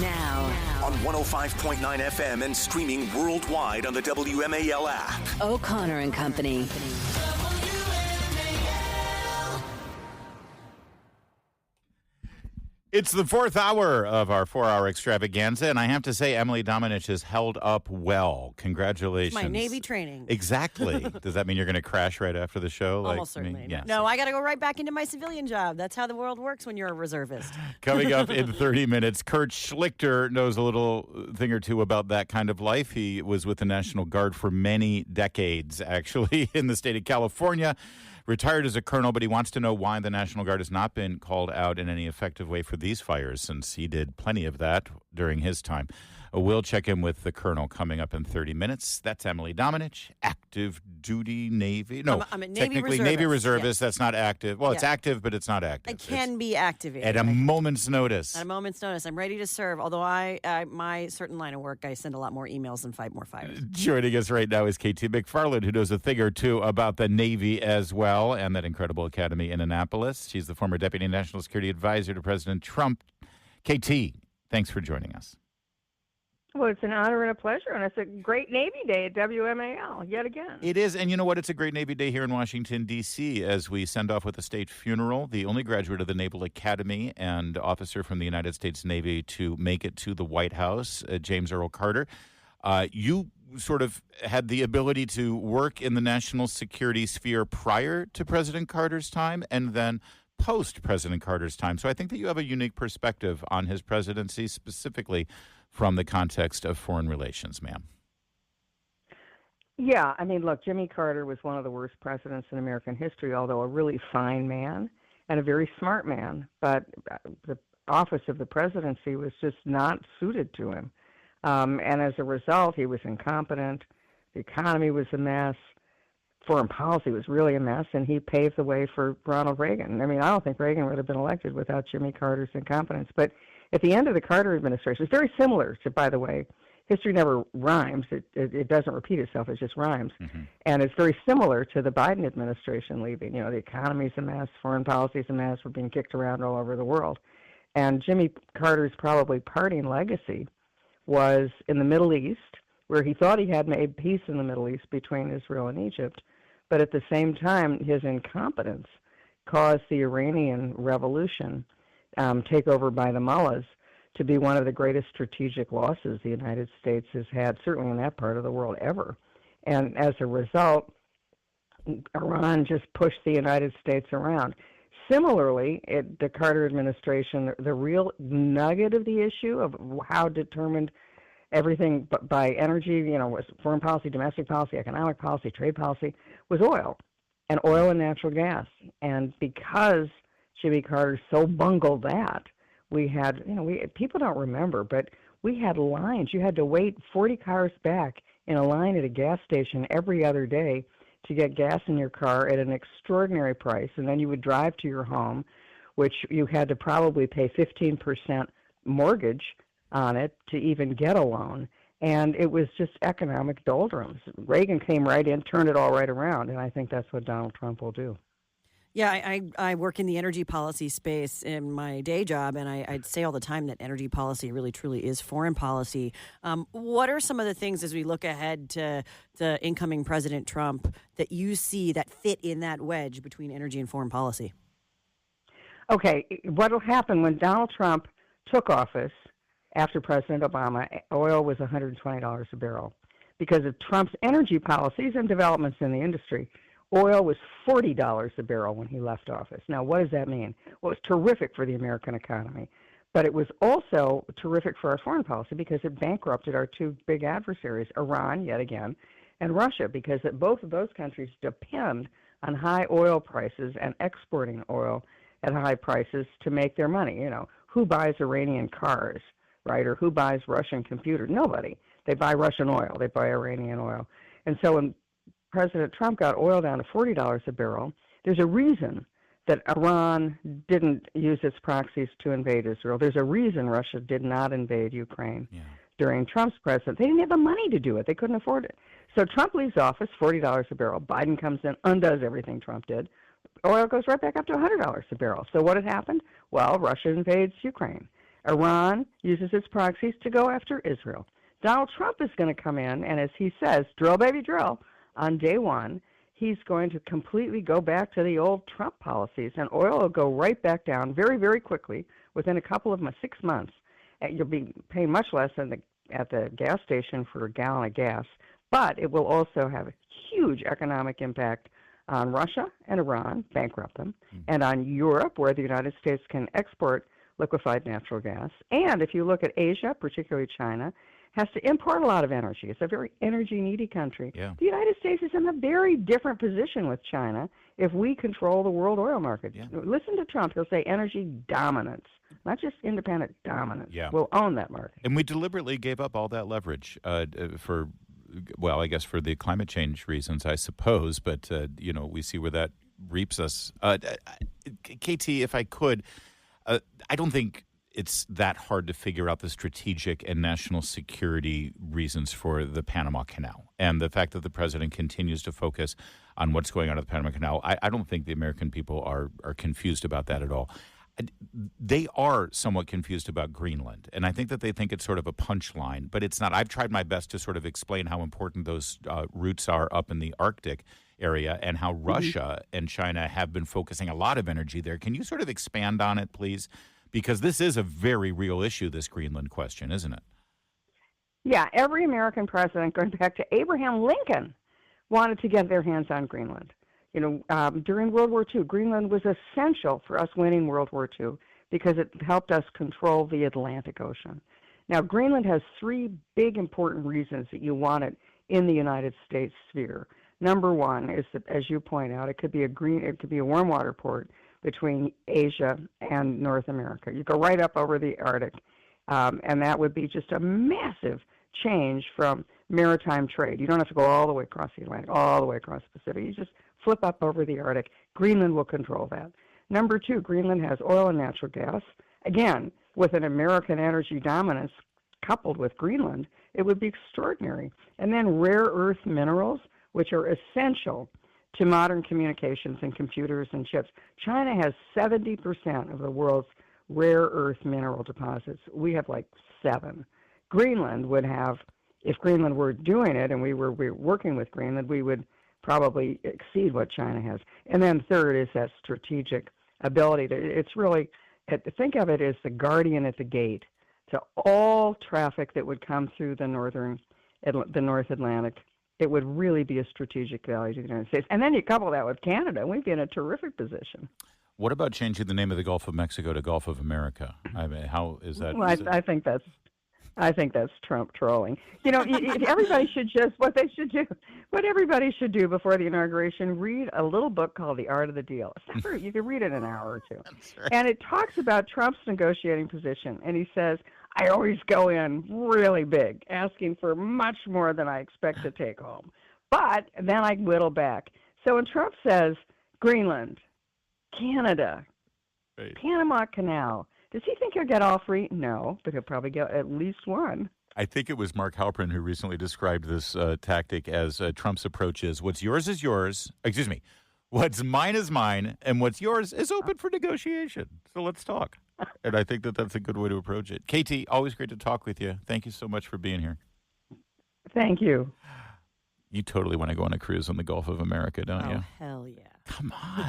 Now. On 105.9 FM and streaming worldwide on the WMAL app. O'Connor and Company. It's the fourth hour of our 4-hour extravaganza, and I have to say, Emily Domenech has held up well. Congratulations. My Navy training. Exactly. Does that mean you're going to crash right after the show? Almost certainly. Yes. No, I got to go right back into my civilian job. That's how the world works when you're a reservist. Coming up in 30 minutes, Kurt Schlichter knows a little thing or two about that kind of life. He was with the National Guard for many decades, actually, in the state of California. Retired as a colonel, but he wants to know why the National Guard has not been called out in any effective way for these fires, since he did plenty of that during his time. We'll check in with the colonel coming up in 30 minutes. That's Emily Domenech, active duty Navy. No, I'm a Navy technically reservist. Navy reservist. Yes. That's not active. Well, it's Yeah. active, but it's not active. I can be activated. At a moment's notice. At a moment's notice. I'm ready to serve. Although my certain line of work, I send a lot more emails and fight more fires. Joining us right now is KT McFarland, who knows a thing or two about the Navy as well, and that incredible academy in Annapolis. She's the former Deputy National Security Advisor to President Trump. KT, thanks for joining us. Well, it's an honor and a pleasure, and it's a great Navy Day at WMAL yet again. It is, and you know what? It's a great Navy Day here in Washington, D.C., as we send off with a state funeral, the only graduate of the Naval Academy and officer from the United States Navy to make it to the White House, James Earl Carter. You sort of had the ability to work in the national security sphere prior to President Carter's time and then post-President Carter's time. So I think that you have a unique perspective on his presidency, specifically from the context of foreign relations, ma'am. Yeah, I mean, look, Jimmy Carter was one of the worst presidents in American history, although a really fine man and a very smart man. But the office of the presidency was just not suited to him. And as a result, he was incompetent. The economy was a mess. Foreign policy was really a mess, and he paved the way for Ronald Reagan. I mean, I don't think Reagan would have been elected without Jimmy Carter's incompetence. But at the end of the Carter administration, it's very similar to, by the way, history never rhymes. It doesn't repeat itself. It just rhymes. Mm-hmm. And it's very similar to the Biden administration leaving. You know, the economy's a mess. Foreign policy's a mess. We're being kicked around all over the world. And Jimmy Carter's probably parting legacy was in the Middle East, where he thought he had made peace in the Middle East between Israel and Egypt. But at the same time, his incompetence caused the Iranian revolution, takeover by the mullahs, to be one of the greatest strategic losses the United States has had, certainly in that part of the world, ever. And as a result, Iran just pushed the United States around. Similarly, the Carter administration, the real nugget of the issue of how determined everything by energy, you know, was foreign policy, domestic policy, economic policy, trade policy, was oil and natural gas. And because Jimmy Carter so bungled that, we had, you know, people don't remember, but we had lines. You had to wait 40 cars back in a line at a gas station every other day to get gas in your car at an extraordinary price. And then you would drive to your home, which you had to probably pay 15% mortgage on it to even get a loan. And it was just economic doldrums. Reagan came right in, turned it all right around, and I think that's what Donald Trump will do. Yeah, I work in the energy policy space in my day job, and I'd say all the time that energy policy really truly is foreign policy. What are some of the things as we look ahead to the incoming President Trump that you see that fit in that wedge between energy and foreign policy? Okay, what will happen when Donald Trump took office after President Obama, oil was $120 a barrel. Because of Trump's energy policies and developments in the industry, oil was $40 a barrel when he left office. Now, what does that mean? Well, it's terrific for the American economy, but it was also terrific for our foreign policy because it bankrupted our two big adversaries, Iran, yet again, and Russia, because both of those countries depend on high oil prices and exporting oil at high prices to make their money. You know, who buys Iranian cars, right, or who buys Russian computers? Nobody. They buy Russian oil. They buy Iranian oil. And so when President Trump got oil down to $40 a barrel, there's a reason that Iran didn't use its proxies to invade Israel. There's a reason Russia did not invade Ukraine during Trump's presidency. They didn't have the money to do it. They couldn't afford it. So Trump leaves office, $40 a barrel. Biden comes in, undoes everything Trump did. Oil goes right back up to $100 a barrel. So what had happened? Well, Russia invades Ukraine. Iran uses its proxies to go after Israel. Donald Trump is going to come in, and as he says, drill, baby, drill, on day one, he's going to completely go back to the old Trump policies, and oil will go right back down very, very quickly within a couple of 6 months. You'll be paying much less at the gas station for a gallon of gas, but it will also have a huge economic impact on Russia and Iran, bankrupt them, and on Europe, where the United States can export liquefied natural gas. And if you look at Asia, particularly China, has to import a lot of energy. It's a very energy-needy country. Yeah. The United States is in a very different position with China if we control the world oil market. Yeah. Listen to Trump. He'll say energy dominance, not just independent dominance. Yeah. We'll own that market. And we deliberately gave up all that leverage for, well, I guess for the climate change reasons, I suppose. But, we see where that reaps us. KT, if I could, I don't think it's that hard to figure out the strategic and national security reasons for the Panama Canal. And the fact that the president continues to focus on what's going on at the Panama Canal, I don't think the American people are confused about that at all. They are somewhat confused about Greenland, and I think that they think it's sort of a punchline, but it's not. I've tried my best to sort of explain how important those routes are up in the Arctic area and how Russia and China have been focusing a lot of energy there. Can you sort of expand on it, please? Because this is a very real issue, this Greenland question, isn't it? Yeah, every American president, going back to Abraham Lincoln, wanted to get their hands on Greenland. During World War II, Greenland was essential for us winning World War II because it helped us control the Atlantic Ocean. Now, Greenland has three big important reasons that you want it in the United States sphere. Number one is that, as you point out, it could be a warm water port between Asia and North America. You go right up over the Arctic, and that would be just a massive change from maritime trade. You don't have to go all the way across the Atlantic, all the way across the Pacific. You just flip up over the Arctic. Greenland will control that. Number two, Greenland has oil and natural gas. Again, with an American energy dominance coupled with Greenland, it would be extraordinary. And then rare earth minerals, which are essential to modern communications and computers and chips. China has 70% of the world's rare earth mineral deposits. We have like 7. Greenland would have, if Greenland were doing it and we were working with Greenland, we would probably exceed what China has. And then third is that strategic ability. It's really, think of it as the guardian at the gate to all traffic that would come through the North Atlantic. It would really be a strategic value to the United States. And then you couple that with Canada, we'd be in a terrific position. What about changing the name of the Gulf of Mexico to Gulf of America? I mean, how is that? Well, I think that's Trump trolling. Everybody should what everybody should do before the inauguration, read a little book called The Art of the Deal. You can read it in an hour or two. Right. And it talks about Trump's negotiating position. And he says, I always go in really big, asking for much more than I expect to take home. But then I whittle back. So when Trump says Greenland, Canada, right, Panama Canal, does he think he'll get all 3? No, but he'll probably get at least 1. I think it was Mark Halperin who recently described this tactic as Trump's approach is what's yours is yours. Excuse me. What's mine is mine, and what's yours is open for negotiation. So let's talk. And I think that that's a good way to approach it. KT, always great to talk with you. Thank you so much for being here. Thank you. You totally want to go on a cruise on the Gulf of America, don't you? Oh, hell yeah. Come on.